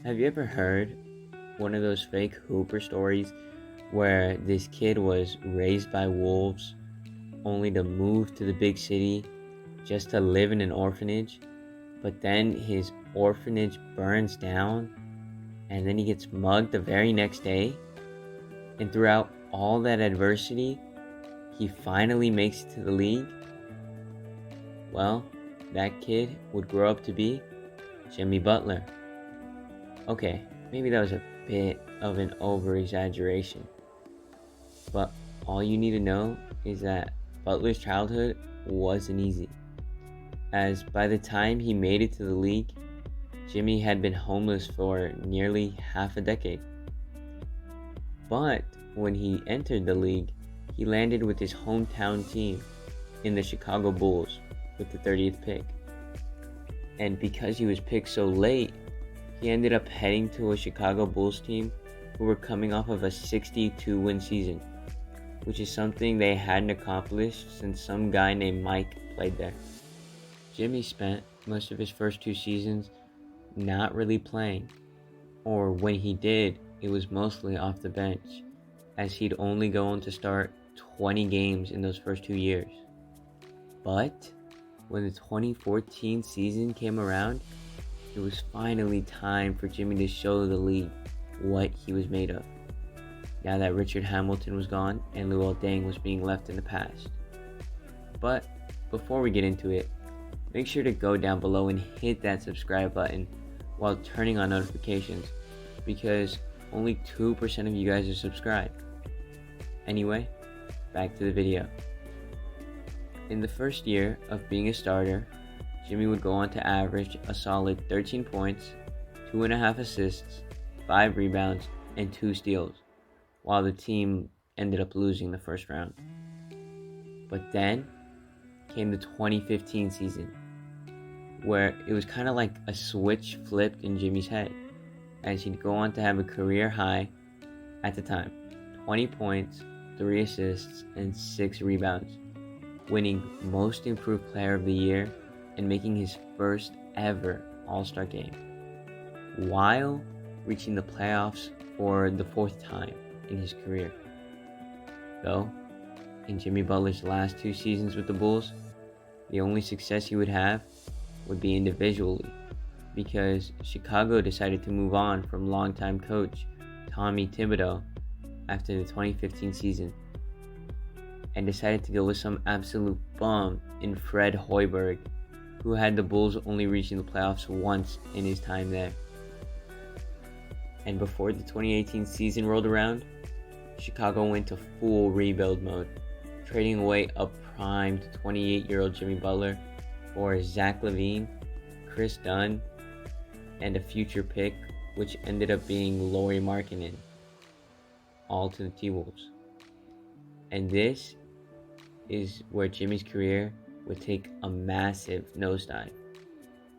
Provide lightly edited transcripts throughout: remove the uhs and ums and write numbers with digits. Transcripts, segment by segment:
Have you ever heard one of those fake Hooper stories where this kid was raised by wolves only to move to the big city just to live in an orphanage, but then his orphanage burns down and then he gets mugged the very next day? And throughout all that adversity, he finally makes it to the league? Well, that kid would grow up to be Jimmy Butler. Okay, maybe that was a bit of an over exaggeration, but all you need to know is that Butler's childhood wasn't easy, as by the time he made it to the league, Jimmy had been homeless for nearly half a decade. But when he entered the league, he landed with his hometown team in the Chicago Bulls with the 30th pick. And because he was picked so late, he ended up heading to a Chicago Bulls team who were coming off of a 62-win season, which is something they hadn't accomplished since some guy named Mike played there. Jimmy spent most of his first two seasons not really playing, or when he did, it was mostly off the bench, as he'd only go on to start 20 games in those first 2 years. But when the 2014 season came around, it was finally time for Jimmy to show the league what he was made of, now that Richard Hamilton was gone and Luol Deng was being left in the past. But before we get into it, make sure to go down below and hit that subscribe button while turning on notifications, because only 2% of you guys are subscribed. Anyway, back to the video. In the first year of being a starter, Jimmy would go on to average a solid 13 points, 2.5 assists, 5 rebounds, and 2 steals, while the team ended up losing the first round. But then came the 2015 season, where it was kind of like a switch flipped in Jimmy's head, as he'd go on to have a career high, at the time, 20 points, 3 assists, and 6 rebounds, winning Most Improved Player of the Year and making his first ever All-Star game, while reaching the playoffs for the 4th time in his career. Though, in Jimmy Butler's last 2 seasons with the Bulls, the only success he would have would be individually, because Chicago decided to move on from longtime coach Tommy Thibodeau after the 2015 season, and decided to go with some absolute bum in Fred Hoiberg, who had the Bulls only reaching the playoffs once in his time there. And before the 2018 season rolled around, Chicago went to full rebuild mode, trading away a primed 28-year-old Jimmy Butler for Zach LaVine, Chris Dunn, and a future pick, which ended up being Lauri Markkanen, all to the T-Wolves. And this is where Jimmy's career would take a massive nosedive,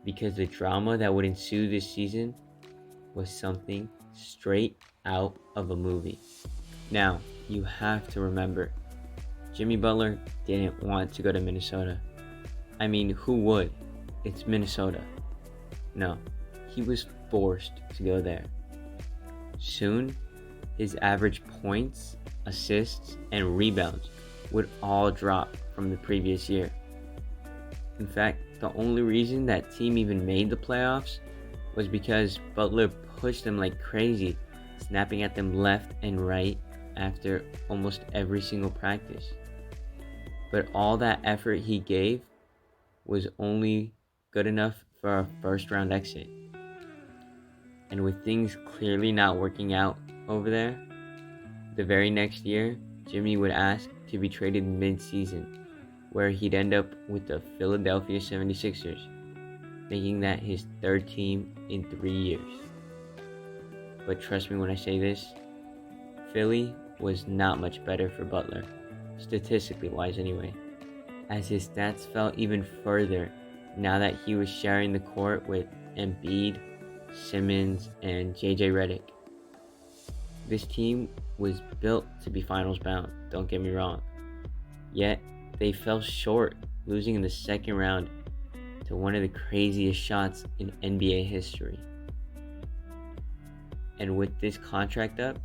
because the drama that would ensue this season was something straight out of a movie. Now, you have to remember, Jimmy Butler didn't want to go to Minnesota. I mean, who would? It's Minnesota. No, he was forced to go there. Soon, his average points, assists, and rebounds would all drop from the previous year. In fact, the only reason that team even made the playoffs was because Butler pushed them like crazy, snapping at them left and right after almost every single practice. But all that effort he gave was only good enough for a first round exit. And with things clearly not working out over there, the very next year, Jimmy would ask to be traded mid-season, where he'd end up with the Philadelphia 76ers, making that his 3rd team in 3 years. But trust me when I say this, Philly was not much better for Butler, statistically wise anyway, as his stats fell even further now that he was sharing the court with Embiid, Simmons, and JJ Redick. This team was built to be finals bound, don't get me wrong, yet they fell short, losing in the second round to one of the craziest shots in NBA history. And with this contract up,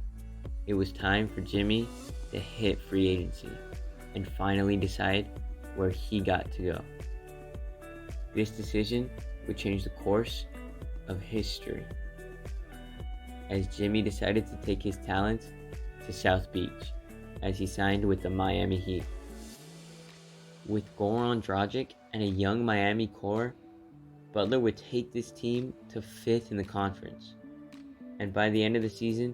it was time for Jimmy to hit free agency and finally decide where he got to go. This decision would change the course of history, as Jimmy decided to take his talents to South Beach as he signed with the Miami Heat. With Goran Dragic and a young Miami core, Butler would take this team to 5th in the conference, and by the end of the season,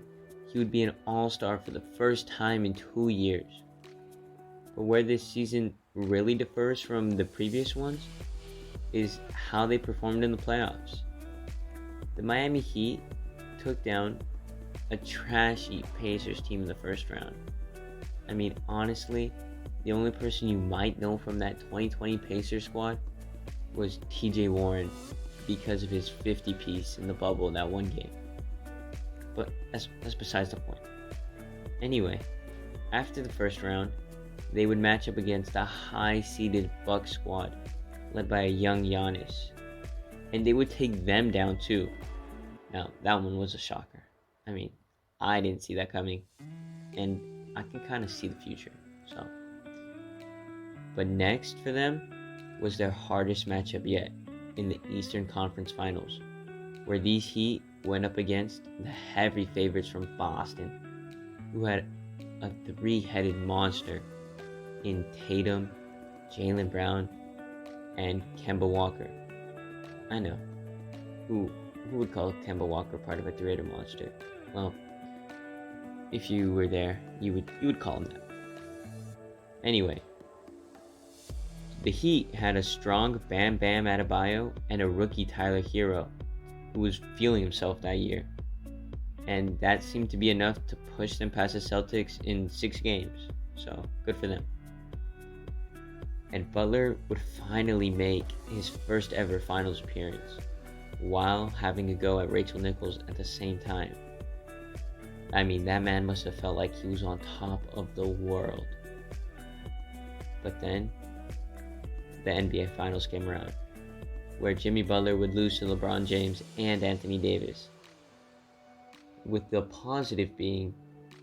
he would be an all-star for the first time in 2 years. But where this season really differs from the previous ones is how they performed in the playoffs. The Miami Heat took down a trashy Pacers team in the first round. I mean, honestly, the only person you might know from that 2020 Pacers squad was TJ Warren because of his 50-piece in the bubble in that one game. But that's besides the point. Anyway, after the first round, they would match up against a high-seeded Bucks squad led by a young Giannis, and they would take them down too. Now, that one was a shocker. I mean, I didn't see that coming, and I can kind of see the future. But next for them was their hardest matchup yet in the Eastern Conference Finals, where these Heat went up against the heavy favorites from Boston, who had a 3-headed monster in Tatum, Jaylen Brown, and Kemba Walker. I know, who would call Kemba Walker part of a 3-headed monster? Well, if you were there, you would call him that. Anyway, the Heat had a strong Bam Bam Adebayo and a rookie Tyler Hero, who was feeling himself that year. And that seemed to be enough to push them past the Celtics in 6 games, so good for them. And Butler would finally make his first ever finals appearance, while having a go at Rachel Nichols at the same time. I mean, that man must have felt like he was on top of the world. But then, the NBA Finals came around, where Jimmy Butler would lose to LeBron James and Anthony Davis. With the positive being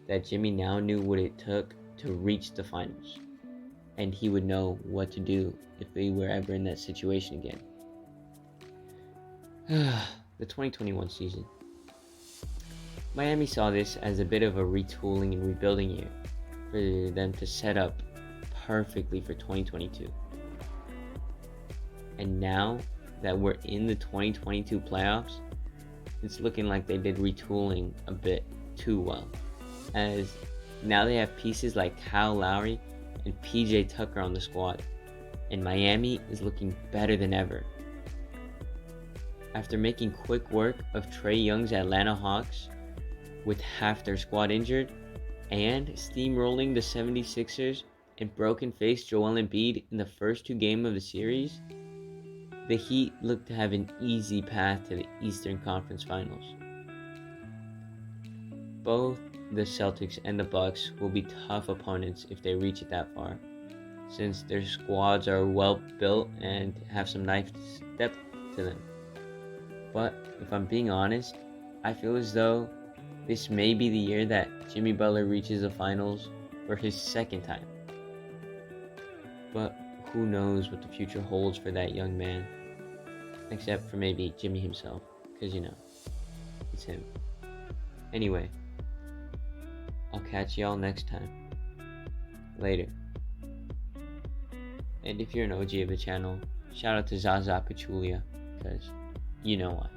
that Jimmy now knew what it took to reach the finals, and he would know what to do if he were ever in that situation again. The 2021 season. Miami saw this as a bit of a retooling and rebuilding year for them to set up perfectly for 2022. And now that we're in the 2022 playoffs, it's looking like they did retooling a bit too well, as now they have pieces like Kyle Lowry and PJ Tucker on the squad, and Miami is looking better than ever. After making quick work of Trae Young's Atlanta Hawks with half their squad injured, and steamrolling the 76ers and broken-faced Joel Embiid in the first 2 games of the series, the Heat look to have an easy path to the Eastern Conference Finals. Both the Celtics and the Bucks will be tough opponents if they reach it that far, since their squads are well built and have some nice depth to them. But if I'm being honest, I feel as though this may be the year that Jimmy Butler reaches the finals for his 2nd time. But who knows what the future holds for that young man, except for maybe Jimmy himself, because it's him. Anyway, I'll catch y'all next time. Later. And if you're an OG of the channel, shout out to Zaza Pachulia, because you know why.